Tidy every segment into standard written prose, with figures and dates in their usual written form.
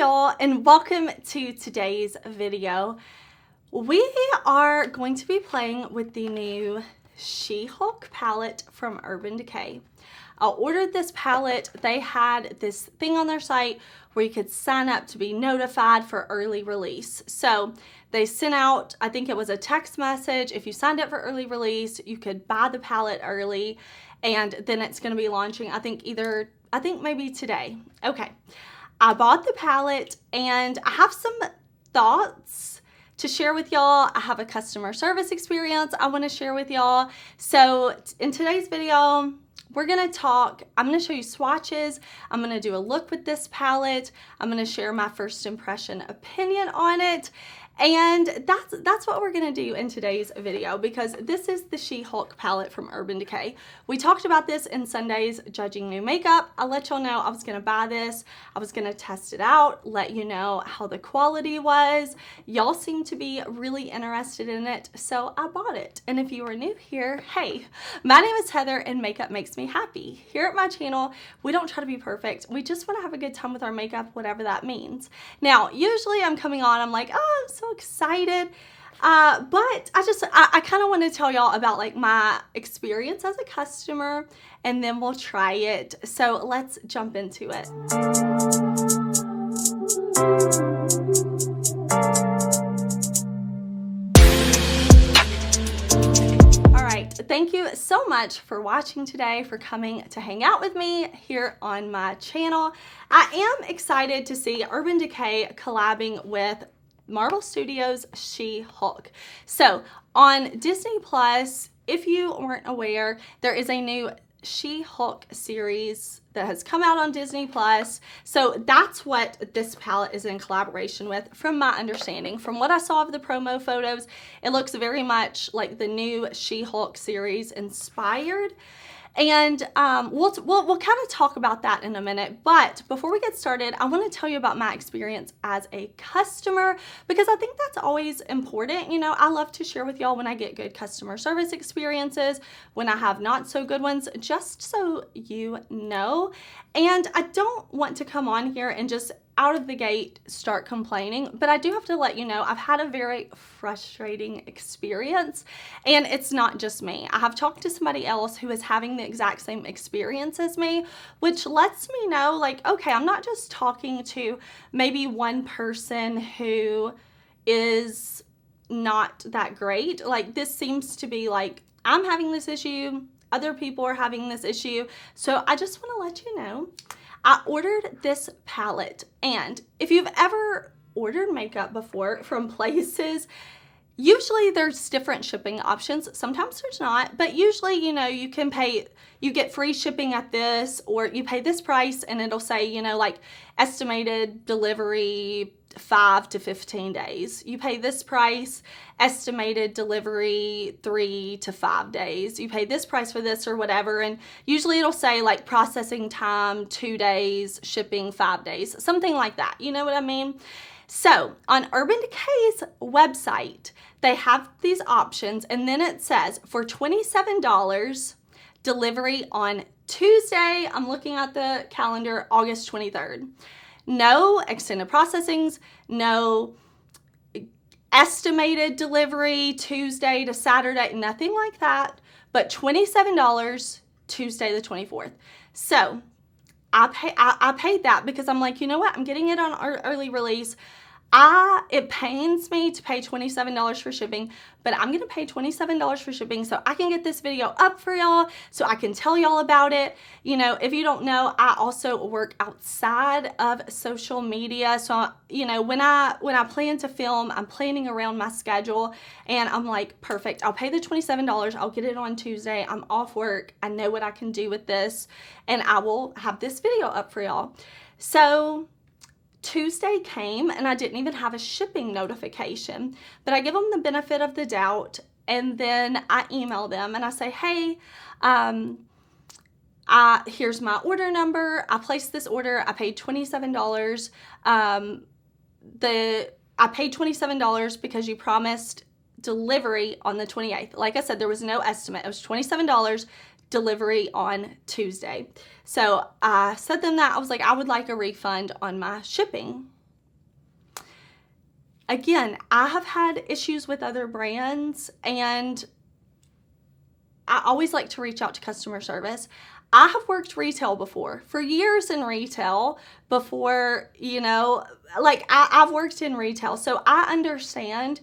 y'all, and welcome to today's video. We are going to be playing with the new She-Hulk palette from Urban Decay. I ordered this palette. They had this thing on their site where you could sign up to be notified for early release. So they sent out, I think it was a text message. If you signed up for early release, you could buy the palette early, and then it's going to be launching, I think maybe today. Okay. I bought the palette and I have some thoughts to share with y'all. I have a customer service experience I want to share with y'all. So in today's video, we're going to talk, I'm going to show you swatches. I'm going to do a look with this palette. I'm going to share my first impression opinion on it. And that's what we're going to do in today's video, because this is the She-Hulk palette from Urban Decay. We talked about this in Sunday's Judging New Makeup. I let y'all know I was going to buy this. I was going to test it out, let you know how the quality was. Y'all seem to be really interested in it, so I bought it. And if you are new here, hey, my name is Heather and makeup makes me happy. Here at my channel, we don't try to be perfect. We just want to have a good time with our makeup, whatever that means. Now, usually I'm coming on, I'm like, oh, I'm so excited, but I kind of want to tell y'all about like my experience as a customer, and then we'll try it. So let's jump into it. All right, thank you so much for watching today, for coming to hang out with me here on my channel. I am excited to see Urban Decay collabing with Marvel Studios' She-Hulk. So on Disney Plus, if you weren't aware, there is a new She-Hulk series that has come out on Disney Plus. So that's what this palette is in collaboration with, from my understanding. From what I saw of the promo photos, it looks very much like the new She-Hulk series inspired. And we'll kind of talk about that in a minute. But before we get started, I want to tell you about my experience as a customer, because I think that's always important. You know, I love to share with y'all when I get good customer service experiences, when I have not so good ones, just so you know. And I don't want to come on here and just out of the gate start complaining, but I do have to let you know I've had a very frustrating experience, and it's not just me. I have talked to somebody else who is having the exact same experience as me, which lets me know, like, okay, I'm not just talking to maybe one person who is not that great. Like, this seems to be like I'm having this issue, other people are having this issue. So I just want to let you know I ordered this palette, and if you've ever ordered makeup before from places, usually there's different shipping options. Sometimes there's not, but usually, you know, you get free shipping at this, or you pay this price and it'll say, you know, like estimated delivery 5 to 15 days. You pay this price, estimated delivery 3 to 5 days. You pay this price for this or whatever, and usually it'll say like processing time 2 days, shipping 5 days, something like that. You know what I mean? So on Urban Decay's website, they have these options, and then it says for $27, delivery on Tuesday. I'm looking at the calendar, August 23rd. No extended processings, no estimated delivery Tuesday to Saturday, nothing like that, but $27 Tuesday the 24th. So I paid that because I'm like, you know what? I'm getting it on early release. It pains me to pay $27 for shipping, but I'm going to pay $27 for shipping so I can get this video up for y'all, so I can tell y'all about it. You know, if you don't know, I also work outside of social media. So, you know, when I plan to film, I'm planning around my schedule, and I'm like, perfect. I'll pay the $27. I'll get it on Tuesday. I'm off work. I know what I can do with this, and I will have this video up for y'all. So Tuesday came and I didn't even have a shipping notification, but I give them the benefit of the doubt, and then I email them and I say, hey, here's my order number. I placed this order. I paid $27. I paid $27 because you promised delivery on the 28th. Like I said, there was no estimate. It was $27. Delivery on Tuesday. So I said them that. I was like, I would like a refund on my shipping again, I have had issues with other brands, and I always like to reach out to customer service. I have worked retail before, for years in retail before, you know, like I've worked in retail, so I understand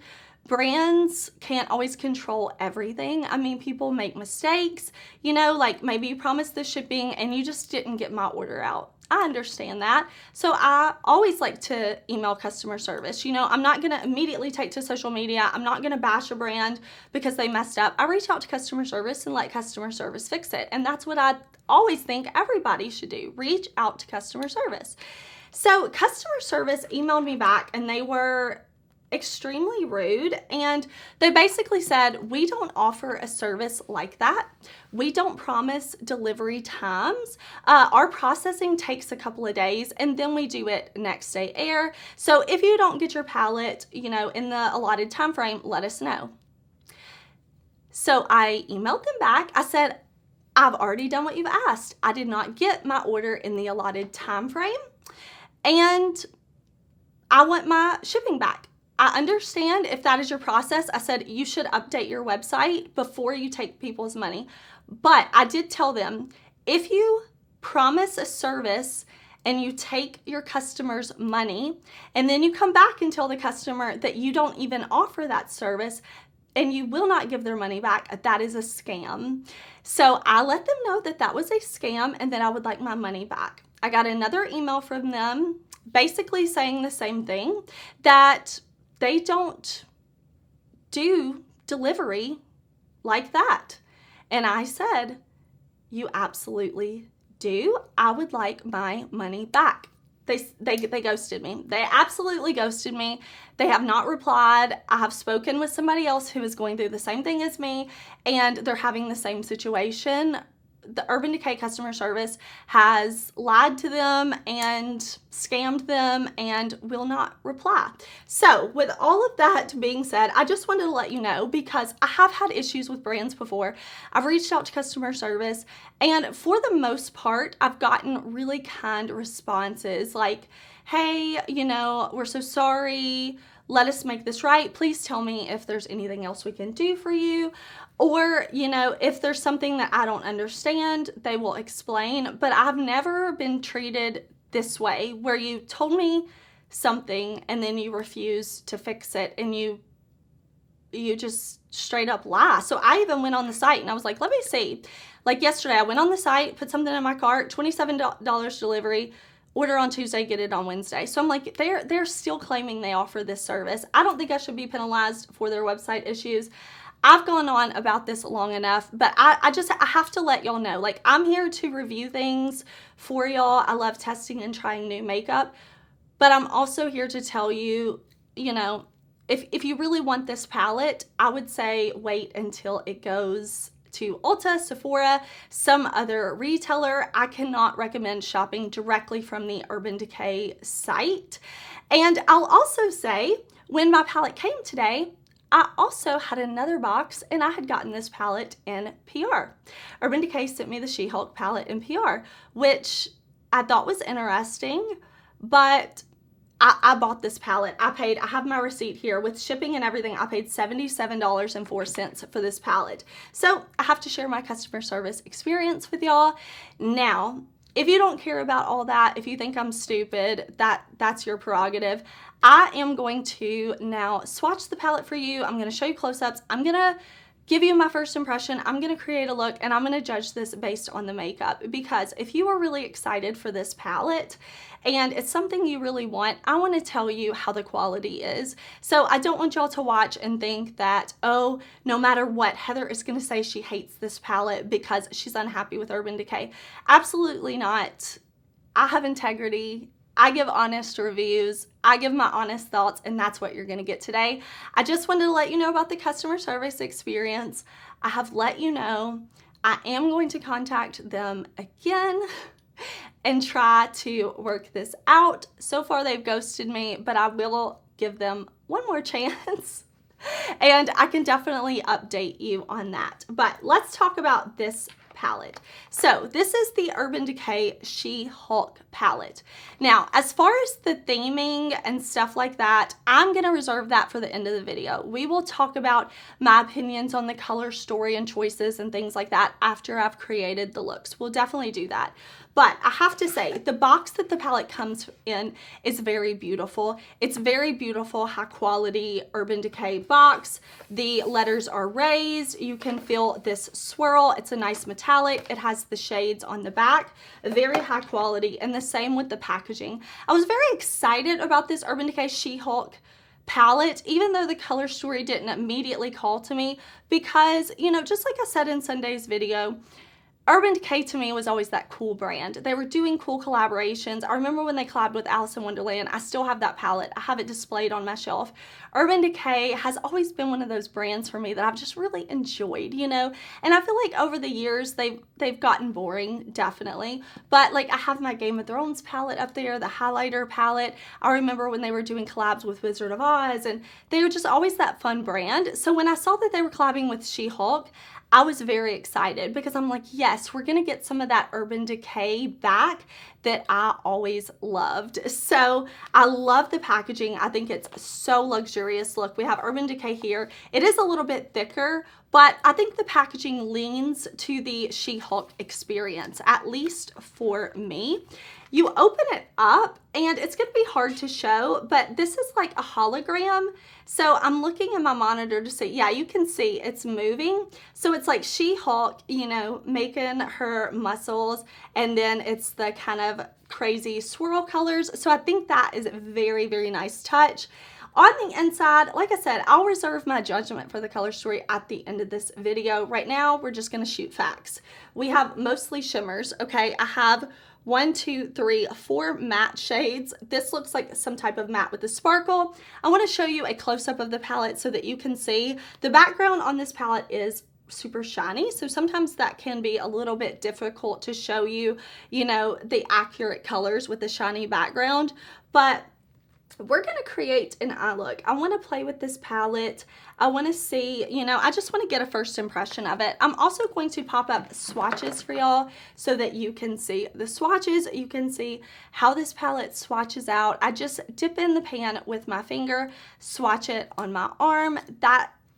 brands can't always control everything. I mean, people make mistakes, you know, like maybe you promised the shipping and you just didn't get my order out. I understand that. So I always like to email customer service. You know, I'm not going to immediately take to social media. I'm not going to bash a brand because they messed up. I reach out to customer service and let customer service fix it. And that's what I always think everybody should do. Reach out to customer service. So customer service emailed me back, and they were extremely rude, and they basically said, we don't offer a service like that. We don't promise delivery times. Our processing takes a couple of days, and then we do it next day air. So if you don't get your palette, you know, in the allotted time frame, let us know. So I emailed them back. I said, I've already done what you've asked. I did not get my order in the allotted time frame, and I want my shipping back. I understand if that is your process. I said you should update your website before you take people's money. But I did tell them, if you promise a service and you take your customer's money and then you come back and tell the customer that you don't even offer that service and you will not give their money back, that is a scam. So I let them know that that was a scam and that I would like my money back. I got another email from them basically saying the same thing, that they don't do delivery like that. And I said, you absolutely do. I would like my money back. They ghosted me. They absolutely ghosted me. They have not replied. I have spoken with somebody else who is going through the same thing as me, and they're having the same situation. The Urban Decay customer service has lied to them and scammed them and will not reply. So with all of that being said, I just wanted to let you know, because I have had issues with brands before. I've reached out to customer service, and for the most part, I've gotten really kind responses like, hey, you know, we're so sorry. Let us make this right. Please tell me if there's anything else we can do for you. Or, you know, if there's something that I don't understand, they will explain. But I've never been treated this way, where you told me something and then you refuse to fix it, and you just straight up lie. So I even went on the site and I was like, let me see. Like yesterday, I went on the site, put something in my cart, $27 delivery, order on Tuesday, get it on Wednesday. So I'm like, they're still claiming they offer this service. I don't think I should be penalized for their website issues. I've gone on about this long enough, but I have to let y'all know, like, I'm here to review things for y'all. I love testing and trying new makeup, but I'm also here to tell you, you know, if you really want this palette, I would say wait until it goes to Ulta, Sephora, some other retailer. I cannot recommend shopping directly from the Urban Decay site. And I'll also say, when my palette came today, I also had another box, and I had gotten this palette in PR. Urban Decay sent me the She-Hulk palette in PR, which I thought was interesting, but I bought this palette. I have my receipt here with shipping and everything. I paid $77.04 for this palette. So I have to share my customer service experience with y'all. Now, if you don't care about all that, if you think I'm stupid, that's your prerogative. I am going to now swatch the palette for you. I'm going to show you close-ups. I'm going to give you my first impression. I'm going to create a look, and I'm going to judge this based on the makeup, because if you are really excited for this palette and it's something you really want, I want to tell you how the quality is. So I don't want y'all to watch and think that, oh, no matter what, Heather is going to say she hates this palette because she's unhappy with Urban Decay. Absolutely not. I have integrity. I give honest reviews. I give my honest thoughts, and that's what you're going to get today. I just wanted to let you know about the customer service experience. I have let you know I am going to contact them again and try to work this out. So far, they've ghosted me, but I will give them one more chance. And I can definitely update you on that. But let's talk about this palette. So this is the Urban Decay She-Hulk palette. Now, as far as the theming and stuff like that, I'm going to reserve that for the end of the video. We will talk about my opinions on the color story and choices and things like that after I've created the looks. We'll definitely do that. But I have to say, the box that the palette comes in is very beautiful. It's very beautiful, high quality Urban Decay box. The letters are raised. You can feel this swirl. It's a nice metallic. It has the shades on the back. Very high quality, and the same with the packaging. I was very excited about this Urban Decay She-Hulk palette, even though the color story didn't immediately call to me, because, you know, just like I said in Sunday's video, Urban Decay to me was always that cool brand. They were doing cool collaborations. I remember when they collabed with Alice in Wonderland. I still have that palette. I have it displayed on my shelf. Urban Decay has always been one of those brands for me that I've just really enjoyed, you know? And I feel like over the years, they've gotten boring, definitely. But like I have my Game of Thrones palette up there, the highlighter palette. I remember when they were doing collabs with Wizard of Oz, and they were just always that fun brand. So when I saw that they were collabing with She-Hulk, I was very excited because I'm like, yes, we're gonna get some of that Urban Decay back that I always loved. So I love the packaging. I think it's so luxurious. Look, we have Urban Decay here. It is a little bit thicker, but I think the packaging leans to the She-Hulk experience, at least for me. You open it up and it's gonna be hard to show, but this is like a hologram. So I'm looking at my monitor to see, yeah, you can see it's moving. So it's like She-Hulk, you know, making her muscles, and then it's the kind of crazy swirl colors. So I think that is a very, very nice touch. On the inside, like I said, I'll reserve my judgment for the color story at the end of this video. Right now, we're just gonna shoot facts. We have mostly shimmers, okay? I have 1, 2, 3, 4 matte shades. This looks like some type of matte with a sparkle. I want to show you a close-up of the palette so that you can see. The background on this palette is super shiny, so sometimes that can be a little bit difficult to show you, you know, the accurate colors with the shiny background, but we're going to create an eye look. I want to play with this palette. I want to see, you know, I just want to get a first impression of it. I'm also going to pop up swatches for y'all so that you can see the swatches. You can see how this palette swatches out. I just dip in the pan with my finger, swatch it on my arm.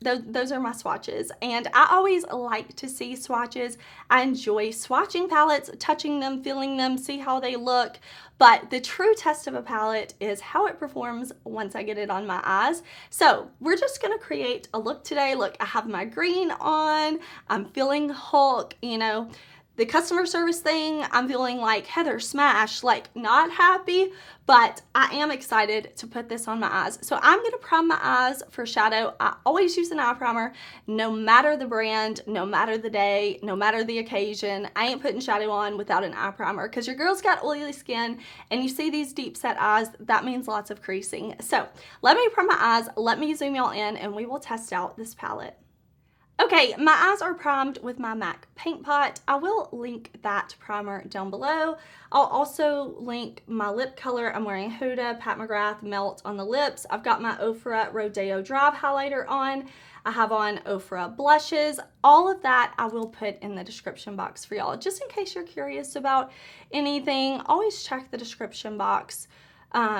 Those are my swatches, and I always like to see swatches. I enjoy swatching palettes, touching them, feeling them, see how they look, but the true test of a palette is how it performs once I get it on my eyes. So we're just gonna create a look today. Look, I have my green on, I'm feeling Hulk, you know. The customer service thing, I'm feeling like Heather smash, like not happy, but I am excited to put this on my eyes. So I'm going to prime my eyes for shadow. I always use an eye primer, no matter the brand, no matter the day, no matter the occasion. I ain't putting shadow on without an eye primer because your girl's got oily skin and you see these deep set eyes, that means lots of creasing. So let me prime my eyes, let me zoom y'all in, and we will test out this palette. Okay, my eyes are primed with my MAC paint pot. I will link that primer down below. I'll also link my lip color. I'm wearing HUDA Pat McGrath Melt on the lips. I've got my Ofra Rodeo Drive highlighter on. I have on Ofra blushes. All of that I will put in the description box for y'all. Just in case you're curious about anything, always check the description box.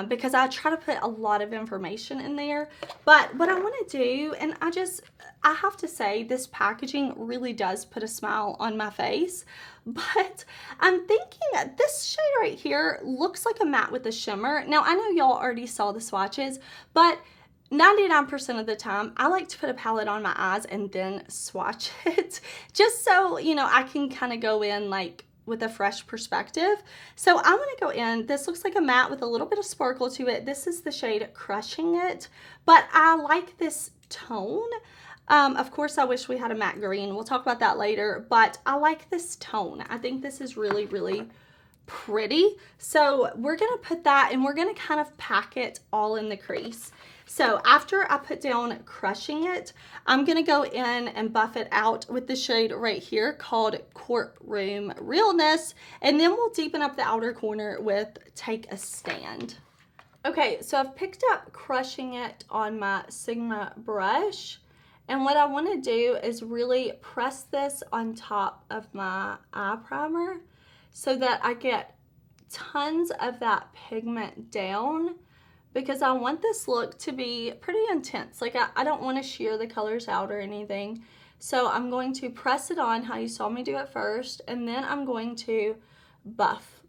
Because I try to put a lot of information in there. But what I want to do, and I have to say, this packaging really does put a smile on my face. But I'm thinking this shade right here looks like a matte with a shimmer. Now, I know y'all already saw the swatches, but 99% of the time, I like to put a palette on my eyes and then swatch it. Just so, you know, I can kind of go in like with a fresh perspective. So I'm going to go in. This looks like a matte with a little bit of sparkle to it. This is the shade Crushing It, but I like this tone. Of course, I wish we had a matte green. We'll talk about that later, but I like this tone. I think this is really, really pretty. So we're going to put that, and we're going to kind of pack it all in the crease. So after I put down Crushing It, I'm going to go in and buff it out with the shade right here called Courtroom Realness, and then we'll deepen up the outer corner with Take a Stand. Okay, so I've picked up Crushing It on my Sigma brush, And what I want to do is really press this on top of my eye primer so that I get tons of that pigment down, because I want this look to be pretty intense. Like I don't want to sheer the colors out or anything. So I'm going to press it on how you saw me do it first, and then I'm going to buff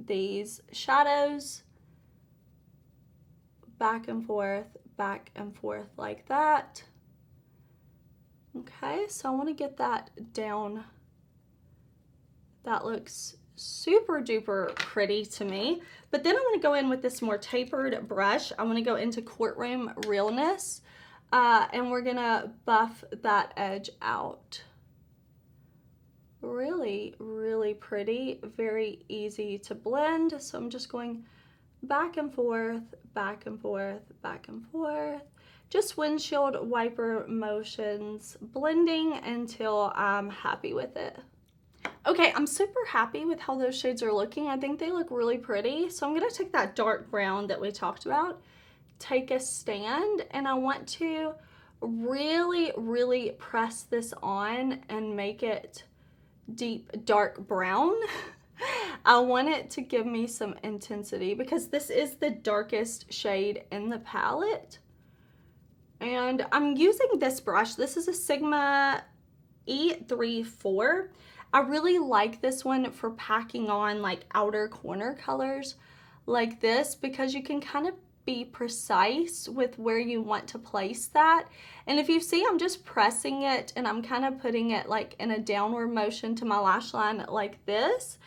these shadows back and forth like that. Okay, so I want to get that down. That looks super duper pretty to me. But then I'm going to go in with this more tapered brush. I'm going to go into Courtroom Realness, and we're going to buff that edge out. Really, really pretty, very easy to blend. So I'm just going back and forth, back and forth, back and forth. Just windshield wiper motions, blending until I'm happy with it. Okay, I'm super happy with how those shades are looking. I think they look really pretty. So I'm gonna take that dark brown that we talked about, take a stand, and I want to really, really press this on and make it deep dark brown. I want it to give me some intensity because this is the darkest shade in the palette. And I'm using this brush. This is a Sigma E34. I really like this one for packing on like outer corner colors like this, because you can kind of be precise with where you want to place that. And if you see, I'm just pressing it and I'm kind of putting it like in a downward motion to my lash line like this.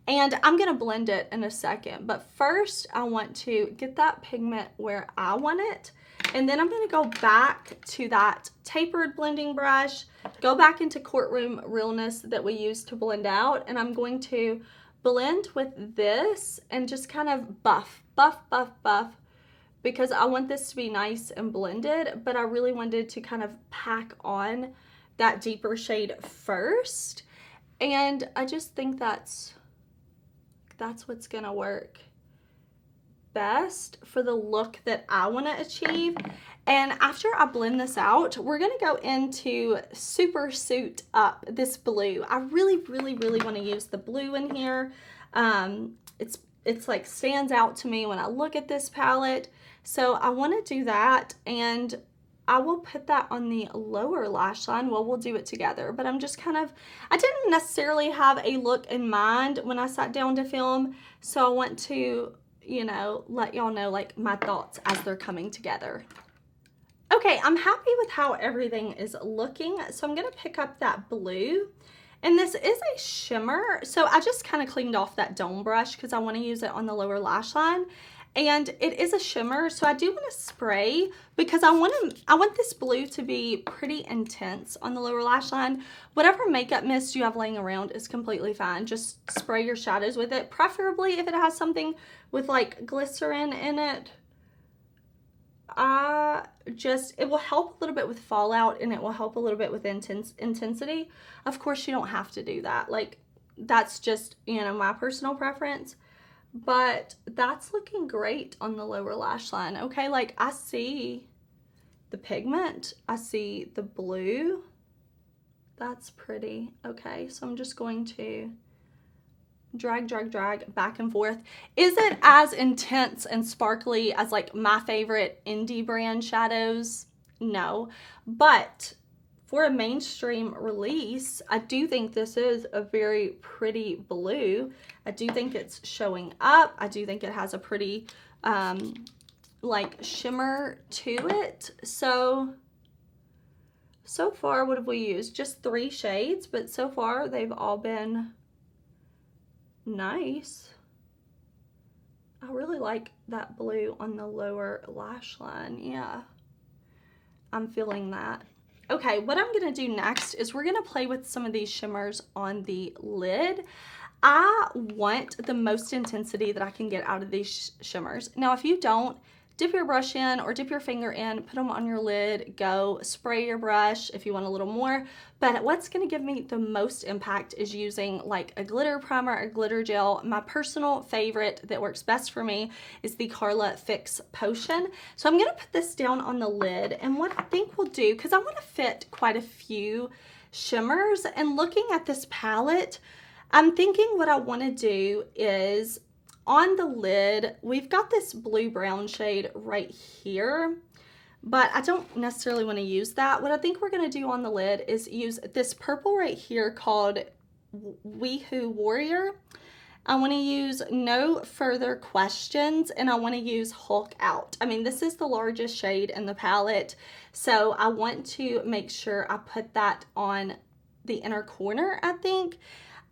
And I'm gonna blend it in a second, but first I want to get that pigment where I want it. And then I'm gonna go back to that tapered blending brush, go back into Courtroom Realness that we used to blend out, and I'm going to blend with this and just kind of buff, because I want this to be nice and blended, but I really wanted to kind of pack on that deeper shade first. And I just think that's what's gonna work best for the look that I want to achieve. And after I blend this out, we're gonna go into Super Suit Up this blue. I really want to use the blue in here. It's like stands out to me when I look at this palette, so I want to do that, and I will put that on the lower lash line. Well, we'll do it together, but I'm just kind of, I didn't necessarily have a look in mind when I sat down to film, so I want to, you know, let y'all know like my thoughts as they're coming together. Okay, I'm happy with how everything is looking, so I'm gonna pick up that blue, and this is a shimmer, so I just kind of cleaned off that dome brush because I want to use it on the lower lash line. And it is a shimmer, so I do want to spray because I want this blue to be pretty intense on the lower lash line. Whatever makeup mist you have laying around is completely fine. Just spray your shadows with it, preferably if it has something with like glycerin in it. It will help a little bit with fallout, and it will help a little bit with intensity. Of course, you don't have to do that. Like, that's just, you know, my personal preference. But that's looking great on the lower lash line. Okay, like I see the pigment, I see the blue. That's pretty. Okay, so I'm just going to drag back and forth. Is it as intense and sparkly as like my favorite indie brand shadows? No, but for a mainstream release, I do think this is a very pretty blue. I do think it's showing up. I do think it has a pretty like shimmer to it. So far, what have we used? Just 3 shades, but so far they've all been nice. I really like that blue on the lower lash line. Yeah, I'm feeling that. Okay, what I'm gonna do next is we're gonna play with some of these shimmers on the lid. I want the most intensity that I can get out of these shimmers. Now, if you don't, dip your brush in or dip your finger in, put them on your lid, go spray your brush if you want a little more. But what's going to give me the most impact is using like a glitter primer, a glitter gel. My personal favorite that works best for me is the KARLA Fix Potion. So I'm going to put this down on the lid, and what I think we'll do, because I want to fit quite a few shimmers, and looking at this palette, I'm thinking what I want to do is on the lid, we've got this blue brown shade right here, but I don't necessarily want to use that. What I think we're going to do on the lid is use this purple right here called Weehoo Warrior. I want to use No Further Questions, and I want to use Hulk Out. I mean, this is the largest shade in the palette, so I want to make sure I put that on the inner corner, I think.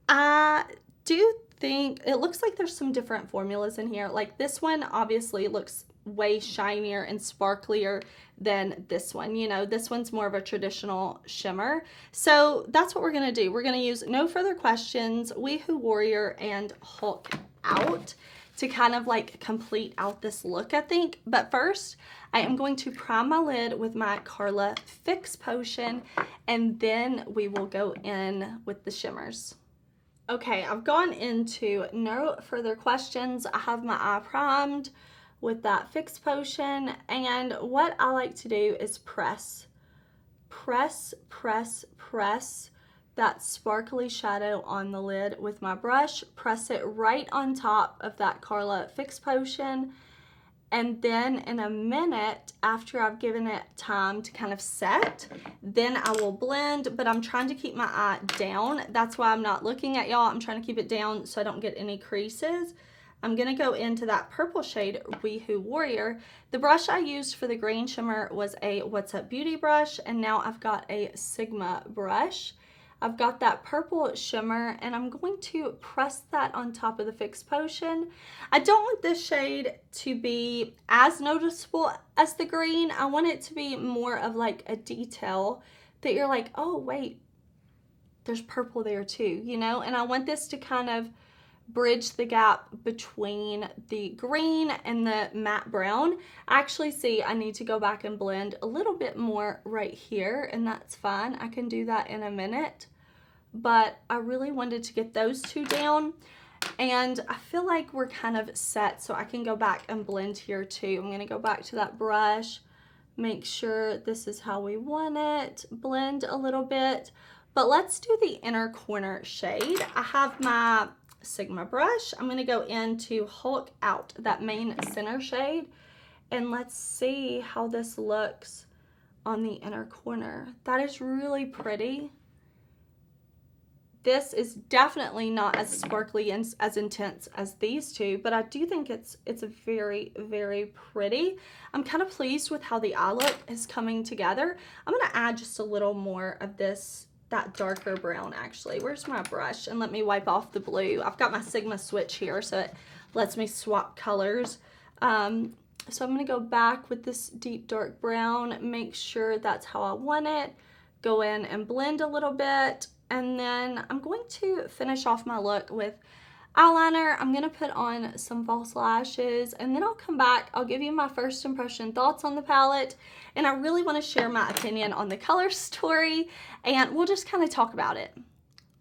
I do think it looks like there's some different formulas in here. Like this one obviously looks way shinier and sparklier than this one. You know, this one's more of a traditional shimmer. So that's what we're going to do. We're going to use No Further Questions, Weehoo Warrior, and Hulk Out to kind of like complete out this look, I think. But first, I am going to prime my lid with my KARLA Fix Potion, and then we will go in with the shimmers. Okay, I've gone into No Further Questions. I have my eye primed with that Fix Potion, and what I like to do is press that sparkly shadow on the lid with my brush, press it right on top of that KARLA Fix Potion, and then in a minute, after I've given it time to kind of set, then I will blend, but I'm trying to keep my eye down. That's why I'm not looking at y'all. I'm trying to keep it down so I don't get any creases. I'm gonna go into that purple shade, Weehoo Warrior. The brush I used for the green shimmer was a What's Up Beauty brush, and now I've got a Sigma brush. I've got that purple shimmer, and I'm going to press that on top of the Fix Potion. I don't want this shade to be as noticeable as the green. I want it to be more of like a detail that you're like, oh wait, there's purple there too, you know? And I want this to kind of bridge the gap between the green and the matte brown. Actually, see, I need to go back and blend a little bit more right here, and that's fine. I can do that in a minute, but I really wanted to get those two down, and I feel like we're kind of set, so I can go back and blend here too. I'm gonna go back to that brush, make sure this is how we want it, blend a little bit, but let's do the inner corner shade. I have my Sigma brush. I'm going to go into Hulk Out, that main center shade, and let's see how this looks on the inner corner. That is really pretty. This is definitely not as sparkly and as intense as these two, but I do think it's very, very pretty. I'm kind of pleased with how the eye look is coming together. I'm going to add just a little more of that darker brown actually. Where's my brush? And let me wipe off the blue. I've got my Sigma switch here, so it lets me swap colors. So I'm gonna go back with this deep dark brown, make sure that's how I want it, go in and blend a little bit, and then I'm going to finish off my look with eyeliner. I'm gonna put on some false lashes, and then I'll come back. I'll give you my first impression thoughts on the palette, and I really want to share my opinion on the color story, and we'll just kind of talk about it.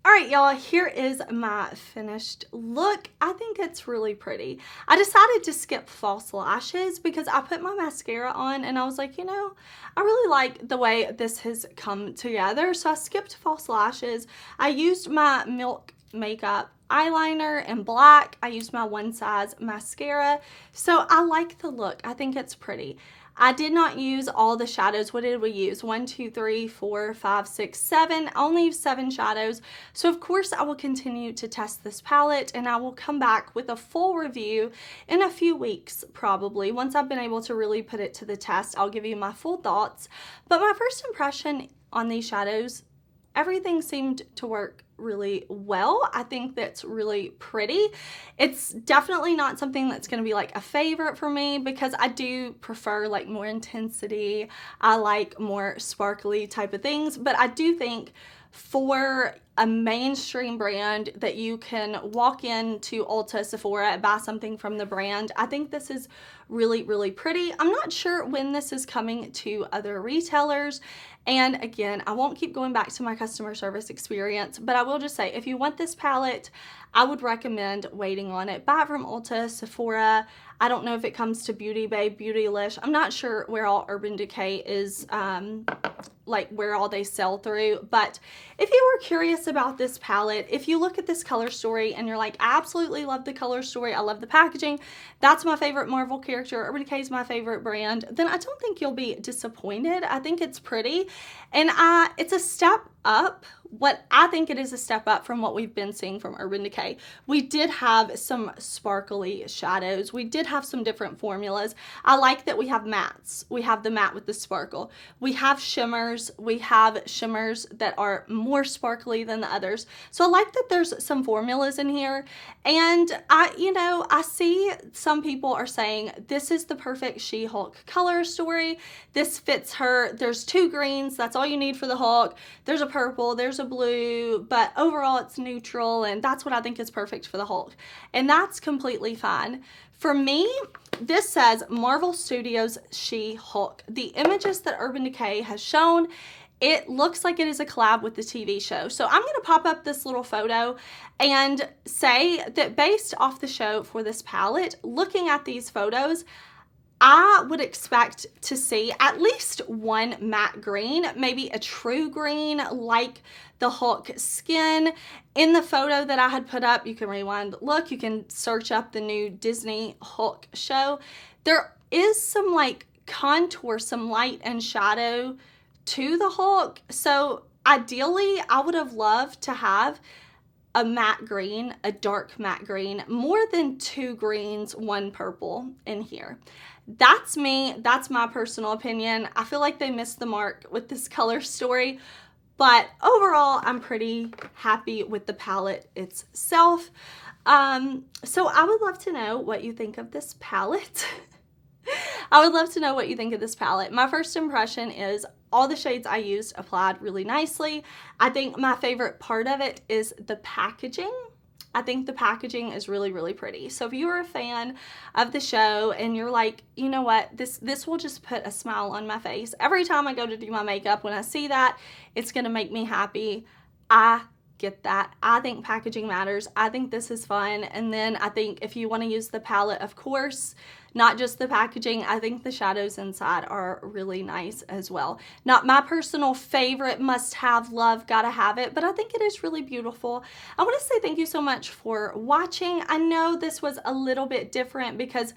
All right, y'all, here is my finished look. I think it's really pretty. I decided to skip false lashes because I put my mascara on and I was like, you know, I really like the way this has come together, so I skipped false lashes. I used my Milk Makeup eyeliner in black. I used my One Size mascara, so I like the look. I think it's pretty. I did not use all the shadows. What did we use? 1, 2, 3, 4, 5, 6, 7. I only used 7 shadows. So of course I will continue to test this palette, and I will come back with a full review in a few weeks probably. Once I've been able to really put it to the test, I'll give you my full thoughts. But my first impression on these shadows, everything seemed to work really well. I think that's really pretty. It's definitely not something that's going to be like a favorite for me because I do prefer like more intensity. I like more sparkly type of things, but I do think for a mainstream brand that you can walk into Ulta, Sephora, and buy something from the brand. I think this is really, really pretty. I'm not sure when this is coming to other retailers. And again, I won't keep going back to my customer service experience, but I will just say, if you want this palette, I would recommend waiting on it. Buy it from Ulta, Sephora. I don't know if it comes to Beauty Bay, Beautylish. I'm not sure where all Urban Decay is, like where all they sell through. But if you were curious about this palette, if you look at this color story and you're like, I absolutely love the color story, I love the packaging, that's my favorite Marvel character, Urban Decay is my favorite brand, then I don't think you'll be disappointed. I think it's pretty, and it's a step up. What I think it is a step up from what we've been seeing from Urban Decay. We did have some sparkly shadows. We did have some different formulas. I like that we have mattes. We have the matte with the sparkle. We have shimmers. We have shimmers that are more sparkly than the others. So I like that there's some formulas in here. And I see some people are saying this is the perfect She-Hulk color story. This fits her. There's 2 greens. That's all you need for the Hulk. There's a purple. There's a blue, but overall it's neutral, and that's what I think is perfect for the Hulk, and that's completely fine. For me, this says Marvel Studios She-Hulk. The images that Urban Decay has shown, it looks like it is a collab with the TV show. So I'm going to pop up this little photo and say that based off the show for this palette, looking at these photos, I would expect to see at least one matte green, maybe a true green like the Hulk skin. In the photo that I had put up, you can rewind, look, you can search up the new Disney Hulk show. There is some like contour, some light and shadow to the Hulk. So ideally, I would have loved to have a matte green, a dark matte green, more than 2 greens, 1 purple in here. That's me. That's my personal opinion. I feel like they missed the mark with this color story, but overall, I'm pretty happy with the palette itself. So I would love to know what you think of this palette. I would love to know what you think of this palette. My first impression is all the shades I used applied really nicely. I think my favorite part of it is the packaging. I think the packaging is really, really pretty. So if you are a fan of the show and you're like, you know what, this will just put a smile on my face. Every time I go to do my makeup, when I see that, it's gonna make me happy. I get that. I think packaging matters. I think this is fun. And then I think if you want to use the palette, of course, not just the packaging, I think the shadows inside are really nice as well. Not my personal favorite, must have, love, gotta have it, but I think it is really beautiful. I want to say thank you so much for watching. I know this was a little bit different because,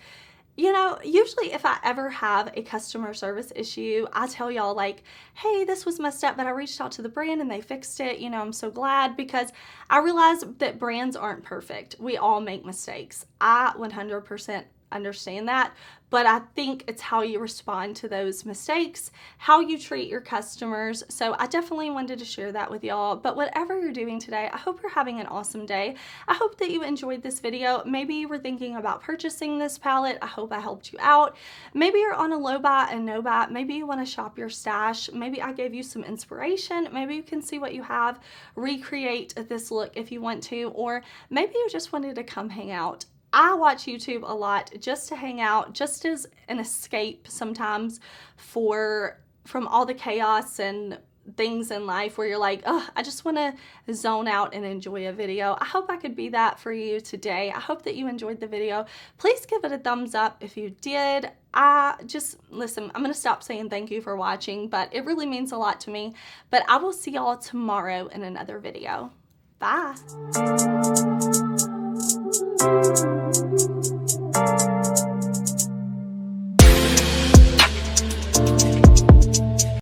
you know, usually if I ever have a customer service issue, I tell y'all like, hey, this was messed up, but I reached out to the brand and they fixed it. You know, I'm so glad, because I realize that brands aren't perfect. We all make mistakes. I 100% understand that, but I think it's how you respond to those mistakes, how you treat your customers. So I definitely wanted to share that with y'all. But whatever you're doing today, I hope you're having an awesome day. I hope that you enjoyed this video. Maybe you were thinking about purchasing this palette. I hope I helped you out. Maybe you're on a low buy and no buy. Maybe you want to shop your stash. Maybe I gave you some inspiration. Maybe you can see what you have, recreate this look if you want to, or maybe you just wanted to come hang out. I watch YouTube a lot just to hang out, just as an escape sometimes from all the chaos and things in life where you're like, oh, I just want to zone out and enjoy a video. I hope I could be that for you today. I hope that you enjoyed the video. Please give it a thumbs up if you did. Listen, I'm going to stop saying thank you for watching, but it really means a lot to me. But I will see y'all tomorrow in another video. Bye.